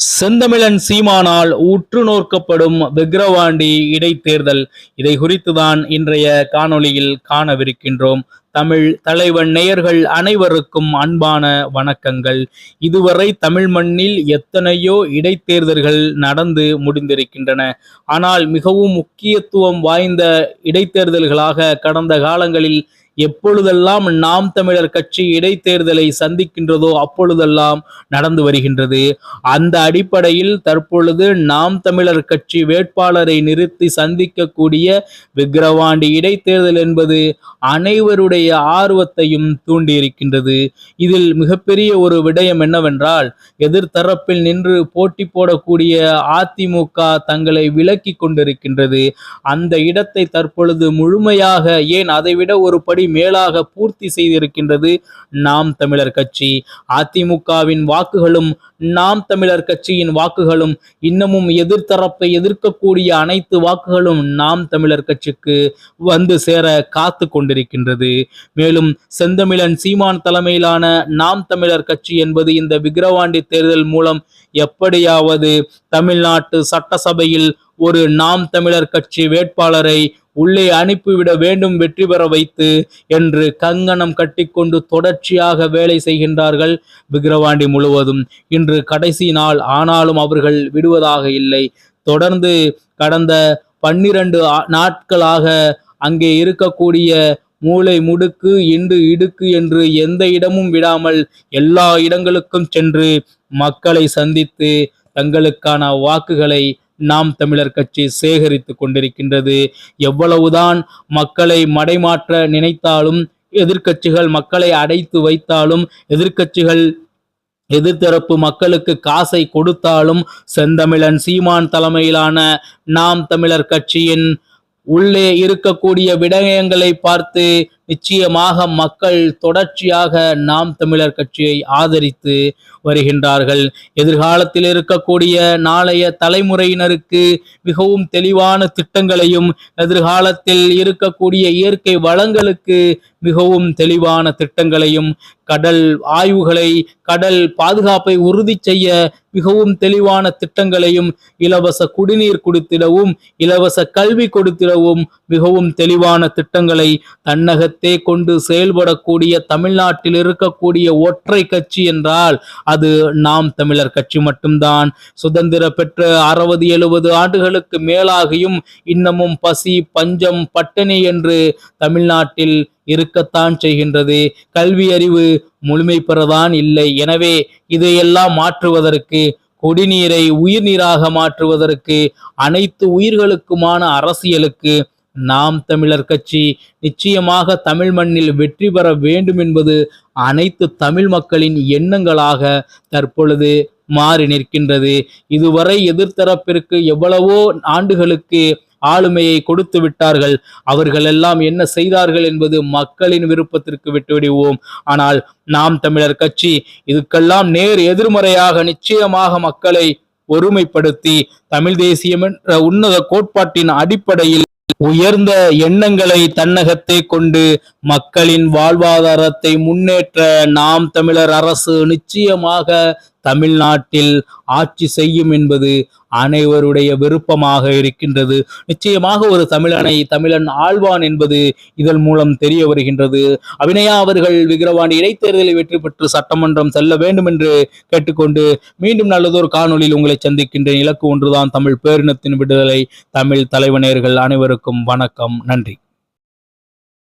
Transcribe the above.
செந்தமிழன் சீமானால் உற்று நோக்கப்படும் விக்கிரவாண்டி இடைத்தேர்தல், இதை குறித்துதான் இன்றைய காணொளியில் காணவிருக்கின்றோம். தமிழ் தலைவன் நேயர்கள் அனைவருக்கும் அன்பான வணக்கங்கள். இதுவரை தமிழ் மண்ணில் எத்தனையோ இடைத்தேர்தல்கள் நடந்து முடிந்திருக்கின்றன. ஆனால் மிகவும் முக்கியத்துவம் வாய்ந்த இடைத்தேர்தல்களாக கடந்த காலங்களில் எப்பொழுதெல்லாம் நாம் தமிழர் கட்சி இடைத்தேர்தலை சந்திக்கின்றதோ அப்பொழுதெல்லாம் நடந்து வருகின்றது. அந்த அடிப்படையில் தற்பொழுது நாம் தமிழர் கட்சி வேட்பாளரை நிறுத்தி சந்திக்கக்கூடிய விக்கிரவாண்டி இடைத்தேர்தல் என்பது அனைவருடைய ஆர்வத்தையும் தூண்டியிருக்கின்றது. இதில் மிகப்பெரிய ஒரு விடயம் என்னவென்றால், எதிர்த்தரப்பில் நின்று போட்டி போடக்கூடிய அதிமுக தங்களை விலக்கி கொண்டிருக்கின்றது. அந்த இடத்தை தற்பொழுது முழுமையாக, ஏன் அதைவிட ஒரு படி மேலாக பூர்த்தி செய்திருக்கின்றது நாம் தமிழர் கட்சி. அதிமுகவின் வாக்குகளும் நாம் தமிழர் கட்சியின் வாக்குகளும், இன்னமும் எதிர்த்தரப்பை எதிர்க்கக்கூடிய அனைத்து வாக்குகளும் நாம் தமிழர் கட்சிக்கு வந்து சேர காத்து கொண்டிருக்கின்றது. மேலும் செந்தமிழன் சீமான் தலைமையிலான நாம் தமிழர் கட்சி என்பது இந்த விக்கிரவாண்டி தேர்தல் மூலம் எப்படியாவது தமிழ்நாட்டு சட்டசபையில் ஒரு நாம் தமிழர் கட்சி வேட்பாளரை உள்ளே அனுப்பிவிட வேண்டும், வெற்றி பெற வைத்து என்று கங்கணம் கட்டிக்கொண்டு தொடர்ச்சியாக வேலை செய்கின்றார்கள் விக்கிரவாண்டி முழுவதும். இன்று கடைசி நாள், ஆனாலும் அவர்கள் விடுவதாக இல்லை. தொடர்ந்து கடந்த 12 நாட்களாக அங்கே இருக்கக்கூடிய மூளை முடுக்கு இண்டு இடுக்கு என்று எந்த இடமும் விடாமல் எல்லா இடங்களுக்கும் சென்று மக்களை சந்தித்து தங்களுக்கான வாக்குகளை நாம் தமிழர் கட்சி சேகரித்து கொண்டிருக்கின்றது. எவ்வளவுதான் மக்களை மடைமாற்ற நினைத்தாலும், எதிர்க்கட்சிகள் மக்களை அடைத்து வைத்தாலும், எதிர்த்தரப்பு மக்களுக்கு காசை கொடுத்தாலும், செந்தமிழன் சீமான் தலைமையிலான நாம் தமிழர் கட்சியின் உள்ளே இருக்கக்கூடிய விடயங்களை பார்த்து நிச்சயமாக மக்கள் தொடர்ச்சியாக நாம் தமிழர் கட்சியை ஆதரித்து வருகின்றார்கள். எதிர்காலத்தில் இருக்கக்கூடிய நாளைய தலைமுறையினருக்கு மிகவும் தெளிவான திட்டங்களையும், எதிர்காலத்தில் இருக்கக்கூடிய இயற்கை வளங்களுக்கு மிகவும் தெளிவான திட்டங்களையும், கடல் ஆய்வுகளை, கடல் பாதுகாப்பை உறுதி செய்ய மிகவும் தெளிவான திட்டங்களையும், இலவச குடிநீர் கொடுத்திடவும், இலவச கல்வி கொடுத்திடவும் மிகவும் தெளிவான திட்டங்களை தன்னகத்தே கொண்டு செயல்படக்கூடிய தமிழ்நாட்டில் இருக்கக்கூடிய ஒற்றை கட்சி என்றால் அது நாம் தமிழர் கட்சி மட்டும்தான். சுதந்திர பெற்ற 60-70 ஆண்டுகளுக்கு மேலாகியும் இன்னமும் பசி, பஞ்சம், பட்டினி என்று தமிழ்நாட்டில் இருக்கத்தான் செய்கின்றது. கல்வி அறிவு முழுமை பெறதான் இல்லை. எனவே இதையெல்லாம் மாற்றுவதற்கு, குடிநீரை உயிர்நீராக மாற்றுவதற்கு, அனைத்து உயிர்களுக்குமான அரசியலுக்கு நாம் தமிழர் கட்சி நிச்சயமாக தமிழ் மண்ணில் வெற்றி பெற வேண்டும் என்பது அனைத்து தமிழ் மக்களின் எண்ணங்களாக தற்பொழுது மாறி நிற்கின்றது. இதுவரை எதிர்த்தரப்பிற்கு எவ்வளவோ ஆண்டுகளுக்கு ஆளுமையை கொடுத்து விட்டார்கள். அவர்கள் எல்லாம் என்ன செய்தார்கள் என்பது மக்களின் விருப்பத்திற்கு விட்டுவிடுவோம். ஆனால் நாம் தமிழர் கட்சி இதுக்கெல்லாம் நேர் எதிர்மறையாக நிச்சயமாக மக்களை ஒருமைப்படுத்தி தமிழ் தேசியம் என்ற உன்னத கோட்பாட்டின் அடிப்படையில் உயர்ந்த எண்ணங்களை தன்னகத்தை கொண்டு மக்களின் வாழ்வாதாரத்தை முன்னேற்ற நாம் தமிழர் அரசு நிச்சயமாக தமிழ்நாட்டில் ஆட்சி செய்யும் என்பது அனைவருடைய விருப்பமாக இருக்கின்றது. நிச்சயமாக ஒரு தமிழன் ஆழ்வான் என்பது இதன் மூலம் தெரிய வருகின்றது. அபிநயா அவர்கள் விக்கிரவாண்டி இடைத்தேர்தலில் வெற்றி பெற்று சட்டமன்றம் செல்ல வேண்டும் என்று கேட்டுக்கொண்டு மீண்டும் நல்லதொரு காணொளியில் உங்களை சந்திக்கின்றேன். இலக்கு ஒன்றுதான், தமிழ் பேரினத்தின் விடுதலை. தமிழ் தலைவனர்கள் அனைவருக்கும் வணக்கம், நன்றி.